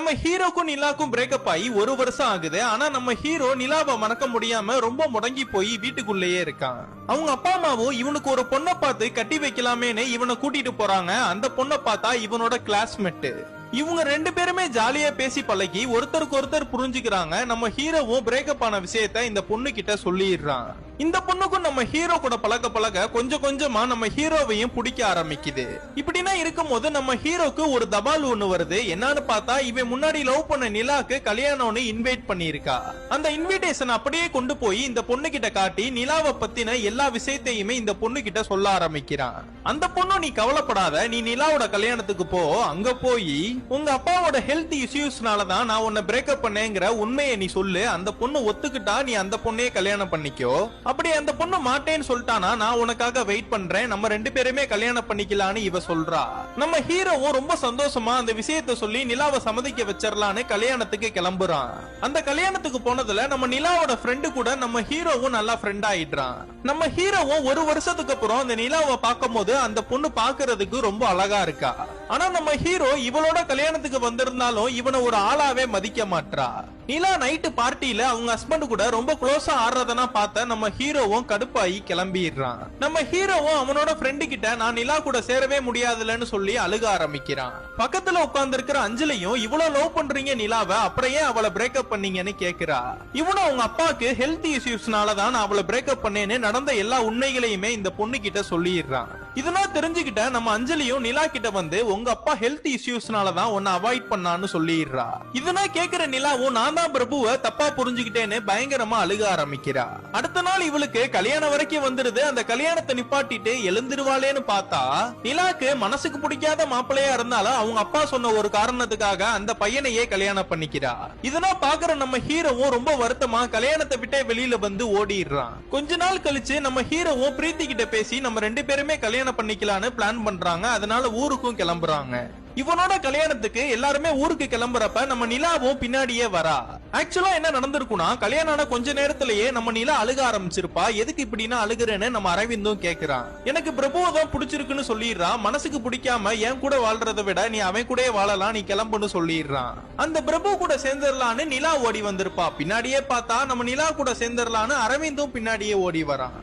நம்ம ஹீரோக்கும் நிலாக்கும் பிரேக்கப் ஆகி 1 வருஷம் ஆகுது. ஆனா நம்ம ஹீரோ நிலாவை மறக்க முடியாம ரொம்ப முடங்கி போய் வீட்டுக்குள்ளேயே இருக்கான். அவங்க அப்பா அம்மாவும் இவனுக்கு ஒரு பொண்ணை பார்த்து கட்டி வைக்கலாமேன்னு இவனை கூட்டிட்டு போறாங்க. அந்த பொண்ணை பார்த்தா இவனோட கிளாஸ்மேட். இவங்க 2 பேருமே ஜாலியா பேசி பழகி ஒருத்தருக்கு ஒருத்தர் புரிஞ்சுக்கிறாங்க. நம்ம ஹீரோவும் பிரேக்கப் ஆன விஷயத்த இந்த பொண்ணு கிட்ட சொல்லிடுறான். இந்த பொண்ணுக்கும் நம்ம ஹீரோ கூட பழக பழக கொஞ்சம் கொஞ்சமா நம்ம ஹீரோவையும் பிடிக்க ஆரம்பிக்குது. இப்படின்னா இருக்கும்போது நம்ம ஹீரோக்கு ஒரு தபால் ஒண்ணு வருது. என்னன்னு பார்த்தா இவன் முன்னாடி லவ் பண்ண நிலாக்கு கல்யாணம்னு இன்வைட் பண்ணிருக்கா. அந்த இன்விடேஷன் அப்படியே கொண்டு போய் இந்த பொண்ணு கிட்ட காட்டி நிலாவை பத்தின எல்லா விஷயத்தையுமே இந்த பொண்ணு கிட்ட சொல்ல ஆரம்பிக்கிறான். அந்த பொண்ணு நீ கவலைப்படாத, நீ நிலாவோட கல்யாணத்துக்கு போ. அங்க போய் உங்க அப்பாவோட ஹெல்த் இஷ்யூஸ்னாலதான் நான் உன்னை பிரேக்கப் பண்ணேங்கிற உண்மையை நீ சொல்லு. அந்த பொண்ணு ஒத்துக்கிட்டா நீ அந்த பொண்ணையே கல்யாணம் பண்ணிக்கோ. அப்படி அந்த பொண்ணு மாட்டேன்னு சொல்லிட்டானா நான் உனக்காக வெயிட் பண்றேன், நம்ம 2 பேருமே கல்யாணம் பண்ணிக்கலான்னு இவ சொல்றா. நம்ம ஹீரோவும் ரொம்ப சந்தோஷமா அந்த விஷயத்த சொல்லி நிலாவை சம்மதிக்க வச்சிடலான்னு கல்யாணத்துக்கு கிளம்புறான். அந்த கல்யாணத்துக்கு போனதுல நம்ம நிலாவோட ஃப்ரெண்டு கூட நம்ம ஹீரோவும் நல்லா ஃப்ரெண்ட் ஆயிடுறான். நம்ம ஹீரோவும் 1 வருஷத்துக்கு அப்புறம் அந்த நிலாவை பார்க்கும் போது அந்த பொண்ணு பாக்குறதுக்கு ரொம்ப அழகா இருக்கா. ஆனா நம்ம ஹீரோ இவளோட கல்யாணத்துக்கு வந்திருந்தாலும் இவனை ஒரு ஆளாவே மதிக்க மாட்டா. நிலா நைட்டு பார்ட்டியில அவங்க ஹஸ்பண்ட் கூட ரொம்ப க்ளோஸா ஆடுறதனா பார்த்த நம்ம ஹீரோவும் கடுப்பாயி கிளம்பிடுறான். நம்ம ஹீரோவும் அவனோட ஃப்ரெண்டு கிட்ட நான் நிலா கூட சேரவே முடியாதுலன்னு சொல்லி அழுக ஆரம்பிக்கிறான். பக்கத்துல உட்கார்ந்து இருக்கிற அஞ்சலியும் இவ்வளவு லவ் பண்றீங்க நிலாவை, அப்புறம் ஏன் அவளை பிரேக்கப் பண்ணீங்கன்னு கேக்குறா. இவனும் அவங்க அப்பாவுக்கு ஹெல்த் இஷ்யூஸ்னாலதான் நான் அவளை பிரேக்கப் பண்ணேன்னு நடந்த எல்லா உண்மைகளையுமே இந்த பொண்ணு கிட்ட சொல்லிடுறான். இதெல்லாம் தெரிஞ்சுக்கிட்ட நம்ம அஞ்சலியும் நிலா கிட்ட வந்து உங்க அப்பா ஹெல்த் இஷ்யூஸ்னாலதான் உன்னை அவாய்ட் பண்ணான்னு சொல்லிடுறா. இதெல்லாம் கேக்குற நிலாவும் நான் தான் பிரபுவை தப்பா புரிஞ்சுக்கிட்டேன்னு பயங்கரமா அழுக ஆரம்பிக்கிறா. அடுத்த நாள் இவளுக்கு கல்யாணம் வரைக்கும் வந்துருது. அந்த கல்யாணத்தை நிப்பாட்டிட்டு எழுந்திருவாளேன்னு பார்த்தா நிலாக்கு மனசுக்கு பிடிக்காத மாப்பிள்ளையா இருந்தாலும் அவங்க அப்பா சொன்ன ஒரு காரணத்துக்காக அந்த பையனையே கல்யாணம் பண்ணிக்கிறா. இதெல்லாம் பாக்குற நம்ம ஹீரோவும் ரொம்ப வருத்தமா கல்யாணத்தை விட்டே வெளியில வந்து ஓடிடுறான். கொஞ்ச நாள் கழிச்சு நம்ம ஹீரோவும் பிரீத்தி கிட்ட பேசி நம்ம 2 பேருமே கல்யாணம் பண்ணிக்கலான்னு பிளான் பண்றாங்க. அதனால ஊருக்கும் கிளம்புறாங்க. இவனோட கல்யாணத்துக்கு எல்லாருமே ஊருக்கு கிளம்புறப்ப நம்ம நிலாவும் பின்னாடியே வரா. ஆக்சுவலா என்ன நடந்திருக்குன்னா கல்யாணம் ஆன கொஞ்ச நேரத்திலேயே நம்ம நிலா அழுக ஆரம்பிச்சிருப்பா. எதுக்கு இப்படின்னா அழுகுறேன்னு நம்ம அரவிந்தும் கேக்குறான். எனக்கு பிரபுவை தான் பிடிச்சிருக்குன்னு சொல்லிடுறான். மனசுக்கு பிடிக்காம என் கூட வாழ்றதை விட நீ அவன் கூட வாழலாம், நீ கிளம்புன்னு சொல்லிடுறான். அந்த பிரபு கூட சேர்ந்துடலான்னு நிலா ஓடி வந்திருப்பா. பின்னாடியே பார்த்தா நம்ம நிலா கூட சேர்ந்துடலான்னு அரவிந்தும் பின்னாடியே ஓடி வரான்.